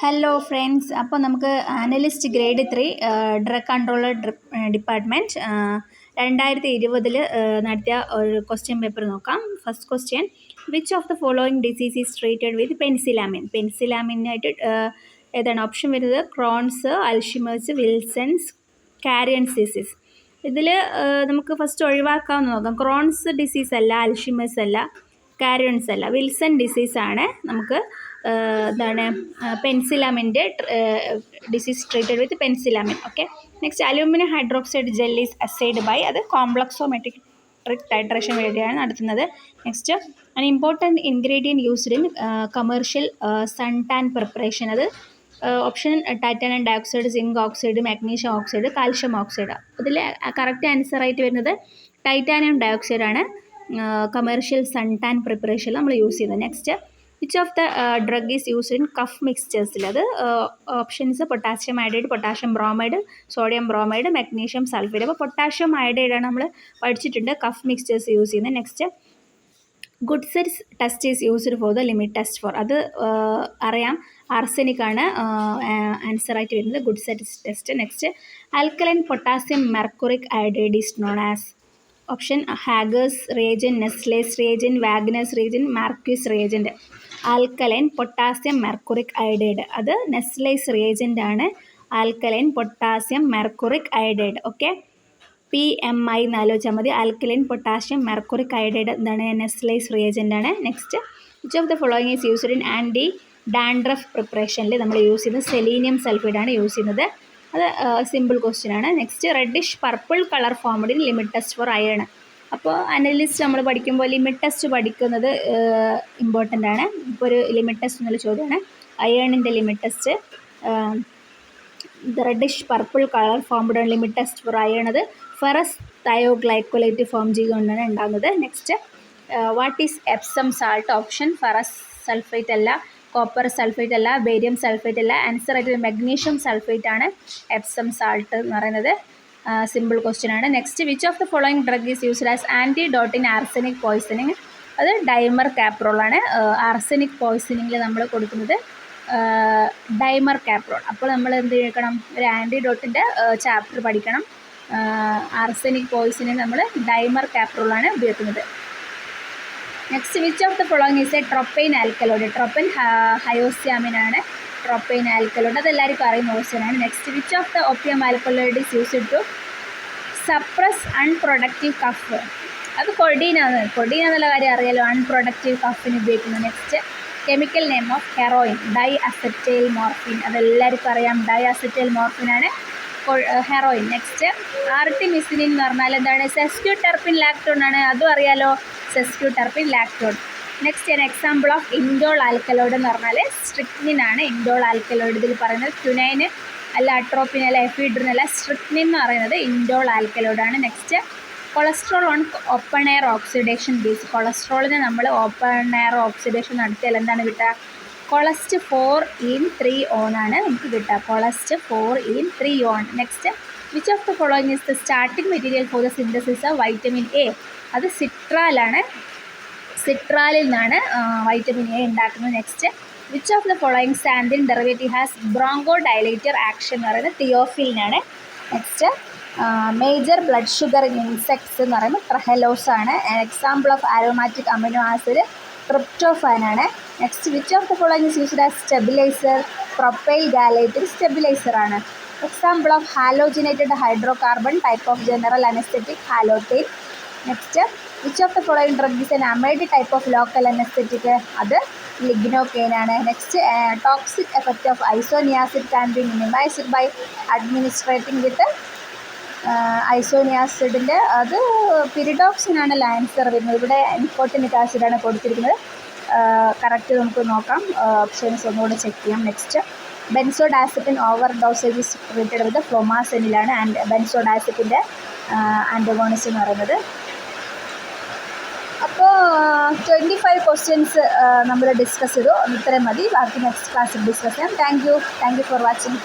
Hello friends, അപ്പോൾ നമുക്ക് analyst grade 3 drug controller department 2020 നടത്തിയ ഒരു ക്വസ്റ്റ്യൻ പേപ്പർ നോക്കാം. First question, which of the following disease is treated with penicillamine? പെൻസിലാമിനായിട്ട് ഏതാണ് ഓപ്ഷൻ വരുന്നത്? Crohn's, Alzheimer's, Wilson's, Carrion's disease. ഇതിൽ നമുക്ക് ഫസ്റ്റ് ഒഴിവാക്കാമെന്ന് നോക്കാം. ക്രോൺസ് ഡിസീസ് അല്ല, അൽഷിമേഴ്സ് അല്ല, കാരിയൻസ് അല്ല, വിൽസൺ ഡിസീസാണ് നമുക്ക് എന്താണ് പെൻസിലാമിൻ്റെ disease treated with penicillamine. Okay, next aluminium hydroxide gel is assayed by, അത് കോംപ്ലക്സോമെട്രിക് ടൈട്രേഷൻ വേണ്ടിയാണ് നടത്തുന്നത്. Next an important ingredient used in commercial sun tan preparation, അത് option titanium dioxide, zinc oxide, magnesium oxide, calcium oxide. ഇതിൽ correct answer ആയിട്ട് വരുന്നത് titanium dioxide ആണ് commercial sun tan പ്രിപ്പറേഷനിൽ നമ്മൾ യൂസ് ചെയ്യുന്നത്. Next, which of the drug is used in cough മിക്സ്ചേഴ്സിൽ, അത് options potassium iodide, potassium bromide, sodium bromide, magnesium sulphide. അപ്പോൾ പൊട്ടാസ്യം അയഡൈഡാണ് നമ്മൾ പഠിച്ചിട്ടുണ്ട് കഫ് മിക്സ്ചേഴ്സ് യൂസ് ചെയ്യുന്നത്. Next, Gutzeit's test is used for the limit test for, അത് അറിയാം, arsenic ആണ് ആൻസറായിട്ട് വരുന്നത് Gutzeit's test. Next, alkaline potassium mercuric iodide is known as, option Hager's reagent, Nessler's reagent, Wagner's reagent, Marquis reagent. Alkaline potassium mercuric iodide, അത് Nessler's reagent ആണ്. Alkaline potassium mercuric iodide. Okay, PMI എന്ന് ആലോചിച്ചാൽ മതി. Alkaline potassium mercuric iodide എന്താണ്? Nessler's reagent ആണ്. Next, which of the following is used in anti dandruff പ്രിപ്പറേഷനിൽ നമ്മൾ use ചെയ്യുന്നത് സെലീനിയം സൾഫൈഡാണ് യൂസ് ചെയ്യുന്നത്. അത് സിമ്പിൾ ക്വസ്റ്റ്യൻ ആണ്. Next, reddish purple colour formed in limit test for iron. അപ്പോൾ അനലിസ്റ്റ് നമ്മൾ പഠിക്കുമ്പോൾ ലിമിറ്റ് ടെസ്റ്റ് പഠിക്കുന്നത് ഇമ്പോർട്ടൻ്റ് ആണ്. ഇപ്പോൾ ഒരു ലിമിറ്റ് ടെസ്റ്റ് എന്നുള്ള ചോദ്യമാണ് അയേണിൻ്റെ limit test. The reddish purple colour formed on limit test for iron, അത് ഫെറസ് തയോഗ്ലൈക്കോലേറ്റ് ഫോം ചെയ്തുകൊണ്ടാണ് ഉണ്ടാകുന്നത്. Next, what is Epsom salt? Option ferrous sulphate അല്ല, കോപ്പർ സൾഫേറ്റ് അല്ല, ബേരിയം സൾഫേറ്റ് അല്ല, ആൻസർ ആയിട്ട് മഗ്നീഷ്യം സൾഫേറ്റ് ആണ് എപ്സം സാൾട്ട് എന്ന് പറയുന്നത്. സിമ്പിൾ ക്വസ്റ്റ്യൻ ആണ്. Next, which of the following drug is used as antidote in arsenic poisoning? അത് dimercaprol ആണ്. ആർസെനിക് പോയ്സണിങ്ങിൽ നമ്മൾ കൊടുക്കുന്നത് ഡൈമർ കാപ്രോൾ. അപ്പോൾ നമ്മൾ എന്ത് ചെയ്യണം? ഒരു ആൻറ്റിഡോട്ടിൻ്റെ ചാപ്റ്റർ പഠിക്കണം. ആർസെനിക് പോയ്സണിങ് നമ്മൾ ഡൈമർ കാപ്രോൾ ആണ് ഉപയോഗിക്കുന്നത്. Next, which of the following is a tropane alkaloid? Tropane hyoscyamine ആണ് ട്രോപ്പൈൻ ആൽക്കലോയിഡ്, അതെല്ലാവർക്കും അറിയുന്ന ക്വസ്റ്റ്യൻ ആണ്. Next, which of the opium alkaloid is used to suppress unproductive cough? അത് കൊഡീനാണ്. കൊഡീൻ എന്നുള്ള കാര്യം അറിയാലോ, അൺപ്രൊഡക്റ്റീവ് കഫിന് ഉപയോഗിക്കുന്നത്. Next, chemical name of heroin? Di acetyl morphine, അതെല്ലാവർക്കും അറിയാം, ഡൈ അസറ്റൈൽ മോർഫിൻ ആണ് ഹെറോയിൻ. നെക്സ്റ്റ്, ആർട്ടിമിസിനിൻ എന്ന് പറഞ്ഞാൽ എന്താണ്? സെസ്ക്യൂടെർപ്പിൻ ലാക്ടോൺ ആണ്, അതും അറിയാലോ, സെസ്ക്യൂടെർപ്പിൻ ലാക്ടോൺ. നെക്സ്റ്റ്, ഒരു എക്സാമ്പിൾ ഓഫ് ഇൻഡോൾ ആൽക്കലോയിഡ് എന്ന് പറഞ്ഞാൽ സ്ട്രിക്നിൻ ആണ് ഇൻഡോൾ ആൽക്കലോയിഡ്. ഇതിൽ പറയുന്നത് ക്യുനൈൻ അല്ല, അട്രോപ്പിൻ അല്ല, എഫിഡ്രിൻ അല്ല, സ്ട്രിക്നിൻ എന്ന് പറയുന്നത് ഇൻഡോൾ ആൽക്കലോയിഡ് ആണ്. Next, cholesterol on open air oxidation base? കൊളസ്ട്രോളിന് നമ്മൾ ഓപ്പൺ എയർ ഓക്സിഡേഷൻ നടത്തിയാൽ എന്താണ് കിട്ടുക? കൊളസ്റ്റ് 4-3 ആണ് നമുക്ക് കിട്ടുക. Cholest 4-3. Next, which of the following is the starting material for the synthesis of vitamin A? അത് സിട്രാലാണ്. സിട്രാലിൽ നിന്നാണ് വൈറ്റമിൻ എ ഉണ്ടാക്കുന്നത്. Next, which of the following xanthine derivative has bronchodilator action എന്ന് പറയുന്നത് തിയോഫിലിനാണ്. Next, major blood sugar in insects എന്ന് പറയുമ്പോൾ ട്രഹലോസ് ആണ്. Example of aromatic amino acid tryptophan ആണ്. Next, which of the following is used as stabiliser? Propyl ഗാലേറ്റ് stabiliser ആണ്. Example of halogenated hydrocarbon type of general anaesthetic halothane. Next, which of the following drug is an amide type of local anaesthetic? അത് lignocaine ആണ്. Next, toxic effect of isoniazid can be minimised by administrating with ഐസോനിയാസിഡിൻ്റെ അത് pyridoxine ആണല്ലോ answer വരുന്നത്. ഇവിടെ nicotinic ആസിഡാണ് കൊടുത്തിരിക്കുന്നത്. Correct നമുക്ക് നോക്കാം, ഓപ്ഷൻസ് ഒന്നുകൂടെ ചെക്ക് ചെയ്യാം. Next, benzodiazepine over dosage is treated with ഫ്ലോമാസെനിലാണ് ആൻഡ് ബെൻസോഡാസിപ്പിൻ്റെ ആൻറ്റഗോണിസ്റ്റ് എന്ന് പറയുന്നത്. അപ്പോൾ 25 ക്വസ്റ്റ്യൻസ് നമ്മൾ ഡിസ്കസ് ചെയ്തു. ഇത്രയും മതി, ബാക്കി നെക്സ്റ്റ് ക്ലാസ്സിൽ ഡിസ്കസ് ചെയ്യാം. Thank you for watching.